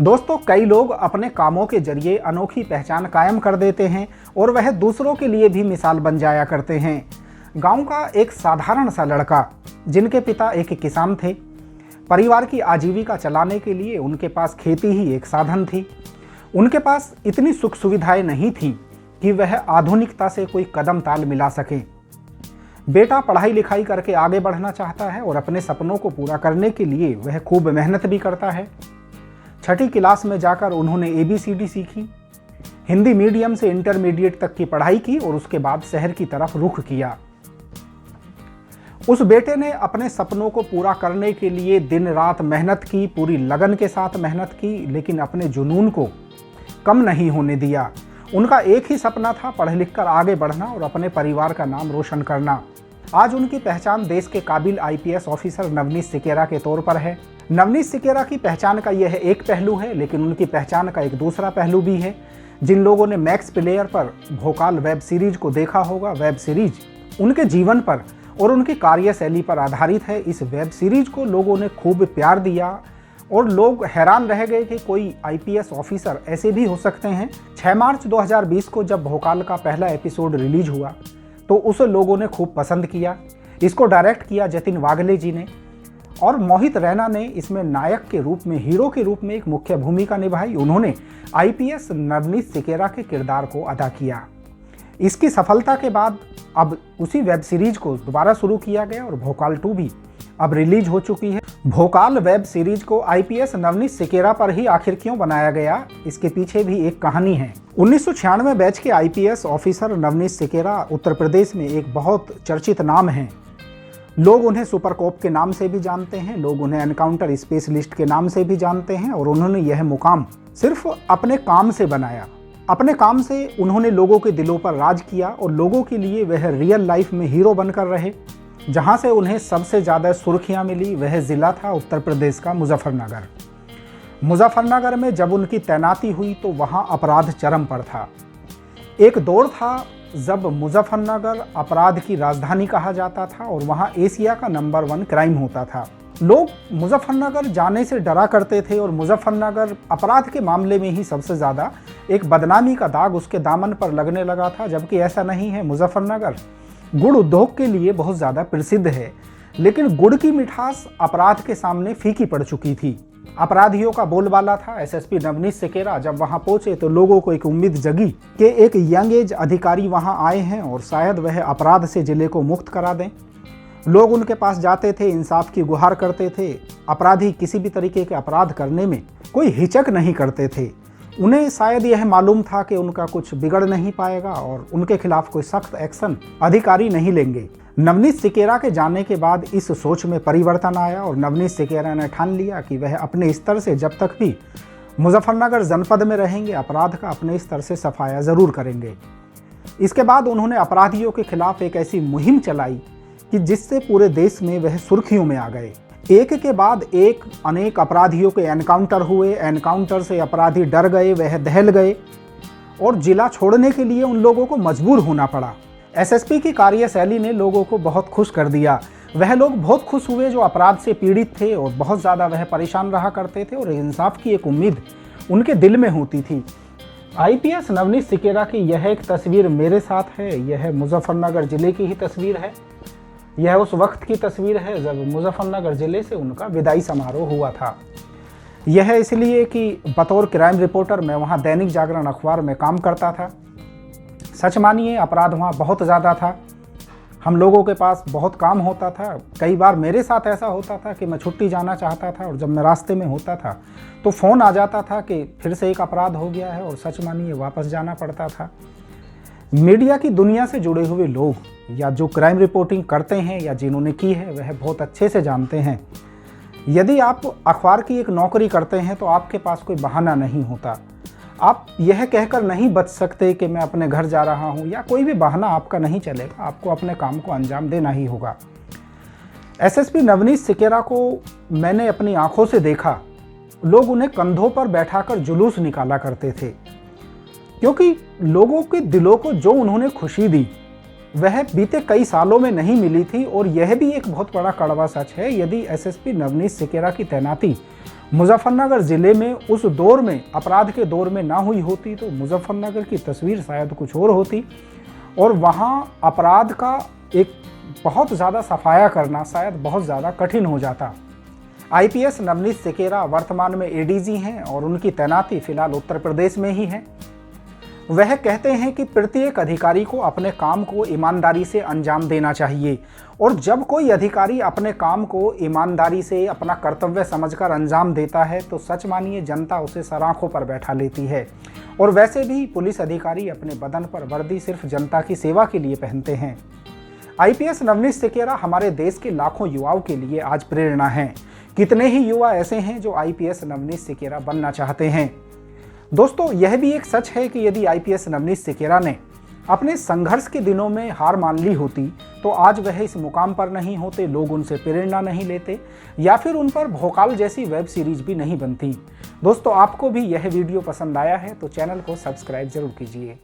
दोस्तों, कई लोग अपने कामों के जरिए अनोखी पहचान कायम कर देते हैं और वह दूसरों के लिए भी मिसाल बन जाया करते हैं। गांव का एक साधारण सा लड़का, जिनके पिता एक किसान थे, परिवार की आजीविका चलाने के लिए उनके पास खेती ही एक साधन थी। उनके पास इतनी सुख सुविधाएं नहीं थीं कि वह आधुनिकता से कोई कदम ताल मिला सके। बेटा पढ़ाई लिखाई करके आगे बढ़ना चाहता है और अपने सपनों को पूरा करने के लिए वह खूब मेहनत भी करता है। छठी क्लास में जाकर उन्होंने ABCD सीखी, हिंदी मीडियम से इंटरमीडिएट तक की पढ़ाई की और उसके बाद शहर की तरफ रुख किया। उस बेटे ने अपने सपनों को पूरा करने के लिए दिन रात मेहनत की, पूरी लगन के साथ मेहनत की, लेकिन अपने जुनून को कम नहीं होने दिया। उनका एक ही सपना था, पढ़ लिख कर आगे बढ़ना और अपने परिवार का नाम रोशन करना। आज उनकी पहचान देश के काबिल IPS ऑफिसर नवनीत सिकेरा के तौर पर है। नवनीत सिकेरा की पहचान का यह एक पहलू है, लेकिन उनकी पहचान का एक दूसरा पहलू भी है। जिन लोगों ने मैक्स प्लेयर पर भोकाल वेब सीरीज को देखा होगा, वेब सीरीज उनके जीवन पर और उनकी कार्यशैली पर आधारित है। इस वेब सीरीज को लोगों ने खूब प्यार दिया और लोग हैरान रह गए कि कोई IPS ऑफिसर ऐसे भी हो सकते हैं। 6 मार्च 2020 को जब भोकाल का पहला एपिसोड रिलीज हुआ तो उसे लोगों ने खूब पसंद किया। इसको डायरेक्ट किया जतिन वागले जी ने और मोहित रैना ने इसमें नायक के रूप में, हीरो के रूप में एक मुख्य भूमिका निभाई। उन्होंने IPS नवनीत सिकेरा के किरदार को अदा किया। इसकी सफलता के बाद अब उसी वेब सीरीज को दोबारा शुरू किया गया और भोकाल 2 भी अब रिलीज हो चुकी है। भोकाल वेब सीरीज को IPS नवनीत सिकेरा पर ही आखिर क्यों बनाया गया, इसके पीछे भी एक कहानी है। 1996 बैच के IPS ऑफिसर नवनीत सिकेरा उत्तर प्रदेश में एक बहुत चर्चित नाम है। लोग उन्हें सुपर कॉप के नाम से भी जानते हैं, लोग उन्हें एनकाउंटर स्पेशलिस्ट के नाम से भी जानते हैं और उन्होंने यह मुकाम सिर्फ अपने काम से बनाया। अपने काम से उन्होंने लोगों के दिलों पर राज किया और लोगों के लिए वह रियल लाइफ में हीरो बनकर रहे। जहां से उन्हें सबसे ज़्यादा सुर्खियां मिली वह ज़िला था उत्तर प्रदेश का मुजफ्फरनगर। मुजफ्फरनगर में जब उनकी तैनाती हुई तो वहां अपराध चरम पर था। एक दौर था जब मुजफ्फरनगर अपराध की राजधानी कहा जाता था और वहां एशिया का नंबर 1 क्राइम होता था। लोग मुजफ्फरनगर जाने से डरा करते थे और मुजफ्फरनगर अपराध के मामले में ही सबसे ज़्यादा एक बदनामी का दाग उसके दामन पर लगने लगा था, जबकि ऐसा नहीं है। मुजफ्फरनगर गुड़ उद्योग के लिए बहुत ज़्यादा प्रसिद्ध है, लेकिन गुड़ की मिठास अपराध के सामने फीकी पड़ चुकी थी। अपराधियों का बोलबाला था। SSP नवनीत सिकेरा जब वहां पहुंचे तो लोगों को एक उम्मीद जगी कि एक यंग एज अधिकारी वहां आए हैं और शायद वह अपराध से जिले को मुक्त करा दें। लोग उनके पास जाते थे, इंसाफ की गुहार करते थे। अपराधी किसी भी तरीके के अपराध करने में कोई हिचक नहीं करते थे। उन्हें शायद यह मालूम था कि उनका कुछ बिगड़ नहीं पाएगा और उनके खिलाफ कोई सख्त एक्शन अधिकारी नहीं लेंगे। नवनीत सिकेरा के जाने के बाद इस सोच में परिवर्तन आया और नवनीत सिकेरा ने ठान लिया कि वह अपने स्तर से जब तक भी मुजफ्फरनगर जनपद में रहेंगे अपराध का अपने स्तर से सफाया ज़रूर करेंगे। इसके बाद उन्होंने अपराधियों के खिलाफ एक ऐसी मुहिम चलाई कि जिससे पूरे देश में वह सुर्खियों में आ गए। एक के बाद एक अनेक अपराधियों के एनकाउंटर हुए। एनकाउंटर से अपराधी डर गए, वह दहल गए और जिला छोड़ने के लिए उन लोगों को मजबूर होना पड़ा। SSP की कार्यशैली ने लोगों को बहुत खुश कर दिया। वह लोग बहुत खुश हुए जो अपराध से पीड़ित थे और बहुत ज़्यादा वह परेशान रहा करते थे और इंसाफ की एक उम्मीद उनके दिल में होती थी। IPS नवनीत सिकेरा की यह एक तस्वीर मेरे साथ है। यह मुजफ्फरनगर ज़िले की ही तस्वीर है। यह उस वक्त की तस्वीर है जब मुजफ्फरनगर ज़िले से उनका विदाई समारोह हुआ था। यह इसलिए कि बतौर क्राइम रिपोर्टर मैं वहाँ दैनिक जागरण अखबार में काम करता था। सच मानिए, अपराध वहाँ बहुत ज़्यादा था। हम लोगों के पास बहुत काम होता था। कई बार मेरे साथ ऐसा होता था कि मैं छुट्टी जाना चाहता था और जब मैं रास्ते में होता था तो फ़ोन आ जाता था कि फिर से एक अपराध हो गया है और सच मानिए वापस जाना पड़ता था। मीडिया की दुनिया से जुड़े हुए लोग या जो क्राइम रिपोर्टिंग करते हैं या जिन्होंने की है वह बहुत अच्छे से जानते हैं, यदि आप अखबार की एक नौकरी करते हैं तो आपके पास कोई बहाना नहीं होता। आप यह कहकर नहीं बच सकते कि मैं अपने घर जा रहा हूं, या कोई भी बहाना आपका नहीं चलेगा। आपको अपने काम को अंजाम देना ही होगा। SSP नवनीत सिकेरा को मैंने अपनी आंखों से देखा। लोग उन्हें कंधों पर बैठाकर जुलूस निकाला करते थे, क्योंकि लोगों के दिलों को जो उन्होंने खुशी दी वह बीते कई सालों में नहीं मिली थी। और यह भी एक बहुत बड़ा कड़वा सच है, यदि SSP नवनीत सिकेरा की तैनाती मुजफ्फरनगर ज़िले में उस दौर में, अपराध के दौर में ना हुई होती तो मुजफ्फरनगर की तस्वीर शायद कुछ और होती और वहाँ अपराध का एक बहुत ज़्यादा सफाया करना शायद बहुत ज़्यादा कठिन हो जाता। आईपीएस नवनीत सिकेरा वर्तमान में एडीजी हैं और उनकी तैनाती फिलहाल उत्तर प्रदेश में ही है। वह कहते हैं कि प्रत्येक अधिकारी को अपने काम को ईमानदारी से अंजाम देना चाहिए और जब कोई अधिकारी अपने काम को ईमानदारी से अपना कर्तव्य समझकर अंजाम देता है तो सच मानिए जनता उसे सराखों पर बैठा लेती है। और वैसे भी पुलिस अधिकारी अपने बदन पर वर्दी सिर्फ जनता की सेवा के लिए पहनते हैं। आईपीएस नवनीत सिकेरा हमारे देश के लाखों युवाओं के लिए आज प्रेरणा हैं। कितने ही युवा ऐसे हैं जो आईपीएस नवनीत सिकेरा बनना चाहते हैं। दोस्तों, यह भी एक सच है कि यदि आईपीएस नवनीत सिकेरा ने अपने संघर्ष के दिनों में हार मान ली होती तो आज वह इस मुकाम पर नहीं होते, लोग उनसे प्रेरणा नहीं लेते या फिर उन पर भोकाल जैसी वेब सीरीज भी नहीं बनती। दोस्तों, आपको भी यह वीडियो पसंद आया है तो चैनल को सब्सक्राइब जरूर कीजिए।